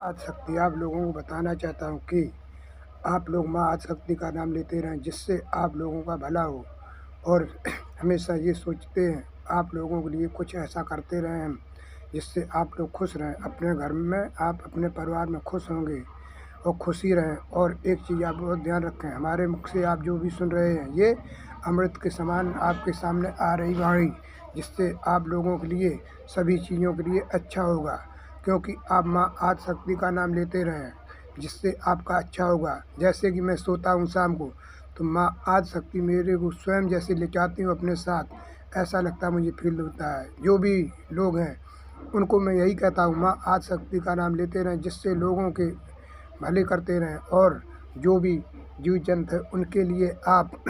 आदिशक्ति आप लोगों को बताना चाहता हूँ कि आप लोग माँ आदिशक्ति का नाम लेते रहें, जिससे आप लोगों का भला हो। और हमेशा ये सोचते हैं आप लोगों के लिए कुछ ऐसा करते रहें हम, जिससे आप लोग खुश रहें। अपने घर में आप अपने परिवार में खुश होंगे और खुशी रहें। और एक चीज़ आप बहुत ध्यान रखें, हमारे मुख से आप जो भी सुन रहे हैं ये अमृत के समान आपके सामने आ रही वाणी, जिससे आप लोगों के लिए सभी चीज़ों के लिए अच्छा होगा। क्योंकि आप माँ आदिशक्ति का नाम लेते रहें, जिससे आपका अच्छा होगा। जैसे कि मैं सोता हूँ शाम को, तो माँ आदिशक्ति मेरे को स्वयं जैसे ले जाती हूँ अपने साथ, ऐसा लगता है मुझे फील होता है। जो भी लोग हैं उनको मैं यही कहता हूँ माँ आदिशक्ति का नाम लेते रहें, जिससे लोगों के भले करते रहें। और जो भी जीव जंतु है उनके लिए आप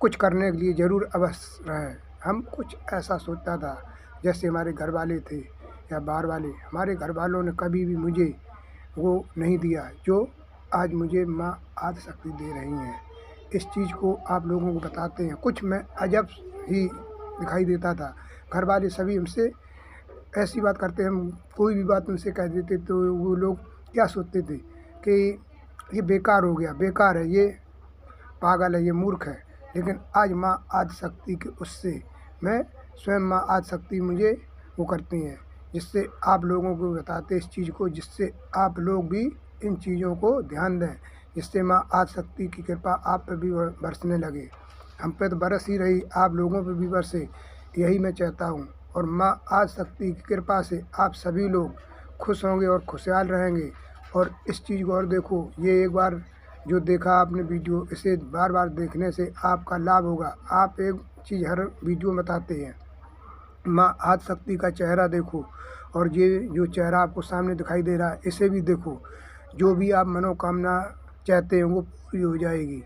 कुछ करने के लिए ज़रूर अवश्य रहें। हम कुछ ऐसा सोचता था, जैसे हमारे घर वाले थे या बाहर वाले, हमारे घर वालों ने कभी भी मुझे वो नहीं दिया जो आज मुझे माँ आदिशक्ति दे रही हैं। इस चीज़ को आप लोगों को बताते हैं। कुछ मैं अजब ही दिखाई देता था। घर वाले सभी हमसे ऐसी बात करते हैं, हम कोई भी बात उनसे कह देते तो वो लोग क्या सोचते थे कि ये बेकार हो गया, बेकार है, ये पागल है, ये मूर्ख है। लेकिन आज माँ आदिशक्ति के उससे मैं स्वयं माँ आदिशक्ति मुझे वो करती हैं, जिससे आप लोगों को बताते इस चीज़ को, जिससे आप लोग भी इन चीज़ों को ध्यान दें, जिससे माँ आदिशक्ति की कृपा आप पर भी बरसने लगे। हम पे तो बरस ही रही, आप लोगों पर भी बरसे, यही मैं चाहता हूँ। और माँ आदिशक्ति की कृपा से आप सभी लोग खुश होंगे और खुशहाल रहेंगे। और इस चीज़ को और देखो, ये एक बार जो देखा आपने वीडियो, इसे बार बार देखने से आपका लाभ होगा। आप एक चीज़ हर वीडियो में बताते हैं, माँ आदिशक्ति का चेहरा देखो, और ये जो चेहरा आपको सामने दिखाई दे रहा है इसे भी देखो। जो भी आप मनोकामना चाहते हैं वो पूरी हो जाएगी।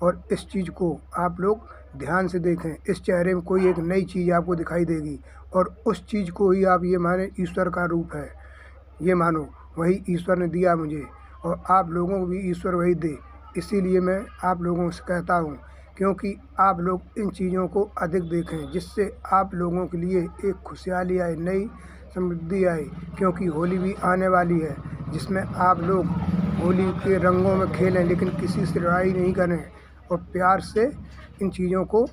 और इस चीज़ को आप लोग ध्यान से देखें, इस चेहरे में कोई एक नई चीज़ आपको दिखाई देगी, और उस चीज़ को ही आप ये माने ईश्वर का रूप है, ये मानो वही ईश्वर ने दिया मुझे, और आप लोगों को भी ईश्वर वही दे। इसीलिए मैं आप लोगों से कहता हूँ, क्योंकि आप लोग इन चीज़ों को अधिक देखें, जिससे आप लोगों के लिए एक खुशहाली आए, नई समृद्धि आए। क्योंकि होली भी आने वाली है, जिसमें आप लोग होली के रंगों में खेलें, लेकिन किसी से लड़ाई नहीं करें, और प्यार से इन चीज़ों को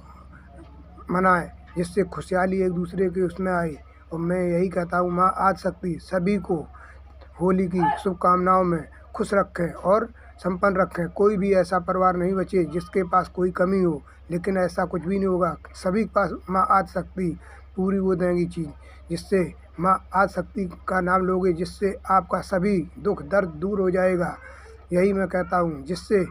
मनाएं, जिससे खुशहाली एक दूसरे के उसमें आए। और मैं यही कहता हूँ माँ आदिशक्ति सभी को होली की शुभकामनाओं में खुश रखें और संपन्न रखें। कोई भी ऐसा परिवार नहीं बचे जिसके पास कोई कमी हो, लेकिन ऐसा कुछ भी नहीं होगा। सभी के पास माँ आदिशक्ति पूरी वो देंगी चीज़, जिससे माँ आदिशक्ति का नाम लोगे, जिससे आपका सभी दुख दर्द दूर हो जाएगा। यही मैं कहता हूँ, जिससे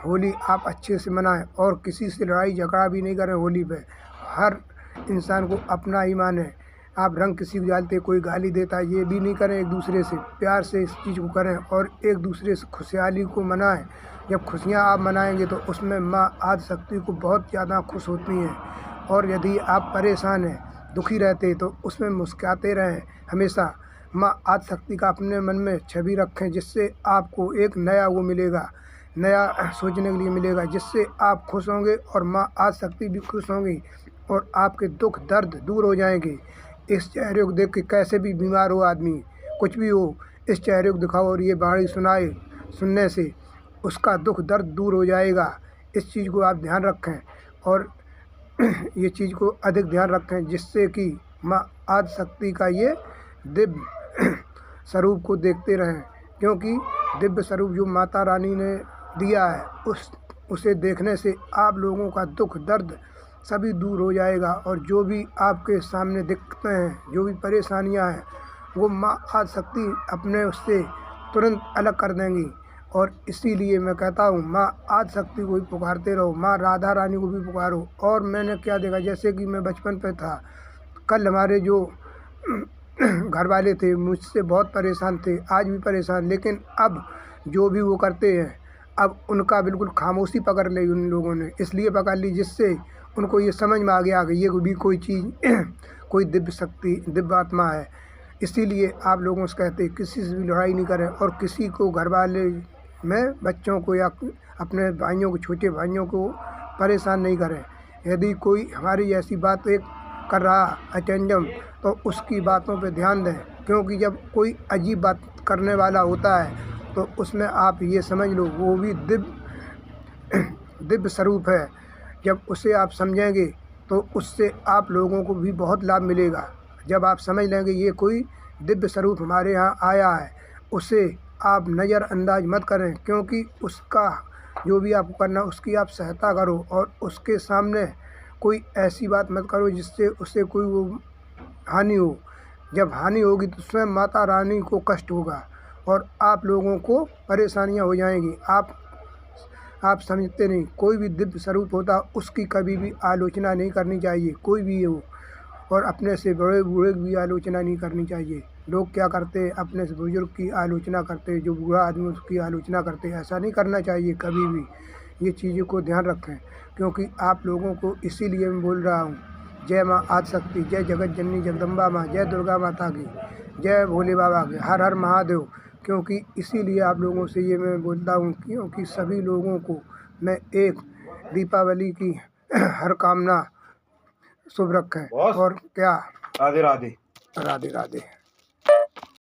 होली आप अच्छे से मनाएं और किसी से लड़ाई झगड़ा भी नहीं करें। होली पे हर इंसान को अपना ही माने। आप रंग किसी को डालते, कोई गाली देता है, ये भी नहीं करें। एक दूसरे से प्यार से इस चीज़ को करें और एक दूसरे से खुशहाली को मनाएं। जब खुशियाँ आप मनाएंगे तो उसमें माँ आदिशक्ति को बहुत ज़्यादा खुश होती हैं। और यदि आप परेशान हैं, दुखी रहते, तो उसमें मुस्कुराते रहें हमेशा। माँ आदिशक्ति का अपने मन में छवि रखें, जिससे आपको एक नया वो मिलेगा, नया सोचने के लिए मिलेगा, जिससे आप खुश होंगे और माँ आदिशक्ति भी खुश होंगी, और आपके दुख दर्द दूर हो जाएंगे। इस चेहरे को देख के, कैसे भी बीमार हो आदमी, कुछ भी हो, इस चेहरे को दिखाओ और ये वाणी सुनाए, सुनने से उसका दुख दर्द दूर हो जाएगा। इस चीज़ को आप ध्यान रखें, और ये चीज़ को अधिक ध्यान रखें, जिससे कि माँ आदिशक्ति का ये दिव्य स्वरूप को देखते रहें। क्योंकि दिव्य स्वरूप जो माता रानी ने दिया है, उसे देखने से आप लोगों का दुख दर्द सभी दूर हो जाएगा। और जो भी आपके सामने दिक्कतें हैं, जो भी परेशानियां हैं, वो माँ आदिशक्ति अपने उससे तुरंत अलग कर देंगी। और इसीलिए मैं कहता हूँ माँ आदिशक्ति को भी पुकारते रहो, माँ राधा रानी को भी पुकारो। और मैंने क्या देखा, जैसे कि मैं बचपन पे था, कल हमारे जो घर वाले थे मुझसे बहुत परेशान थे, आज भी परेशान, लेकिन अब जो भी वो करते हैं, अब उनका बिल्कुल खामोशी पकड़ ली उन लोगों ने। इसलिए पकड़ ली जिससे उनको ये समझ में आ गया कि ये भी कोई चीज़ कोई दिव्य शक्ति, दिव्य आत्मा है। इसीलिए आप लोगों से कहते हैं किसी से भी लड़ाई नहीं करें, और किसी को घर वाले में बच्चों को या अपने भाइयों को, छोटे भाइयों को परेशान नहीं करें। यदि कोई हमारी ऐसी बात एक कर रहा अचंजम, तो उसकी बातों पे ध्यान दें, क्योंकि जब कोई अजीब बात करने वाला होता है तो उसमें आप ये समझ लो वो भी दिव्य स्वरूप है। जब उसे आप समझेंगे तो उससे आप लोगों को भी बहुत लाभ मिलेगा। जब आप समझ लेंगे ये कोई दिव्य स्वरूप हमारे यहाँ आया है, उसे आप नज़रअंदाज मत करें, क्योंकि उसका जो भी आपको करना उसकी आप सहायता करो और उसके सामने कोई ऐसी बात मत करो जिससे उसे कोई वो हानि हो। जब हानि होगी तो स्वयं माता रानी को कष्ट होगा और आप लोगों को परेशानियां हो जाएंगी। आप समझते नहीं, कोई भी दिव्य स्वरूप होता उसकी कभी भी आलोचना नहीं करनी चाहिए, कोई भी हो। और अपने से बड़े बूढ़े की भी आलोचना नहीं करनी चाहिए। लोग क्या करते हैं, अपने से बुजुर्ग की आलोचना करते हैं, जो बूढ़ा आदमी उसकी आलोचना करते हैं। ऐसा नहीं करना चाहिए कभी भी। ये चीज़ों को ध्यान रखें, क्योंकि आप लोगों को इसीलिए मैं बोल रहा हूँ। जय माँ आदिशक्ति, जय जगत जननी जगदम्बा माँ, जय दुर्गा माता की, जय भोले बाबा के, हर हर महादेव। क्योंकि इसीलिए आप लोगों से ये मैं बोलता हूँ, क्योंकि सभी लोगों को मैं एक दीपावली की हर कामना शुभ रखें। और क्या, राधे राधे। राधे राधे।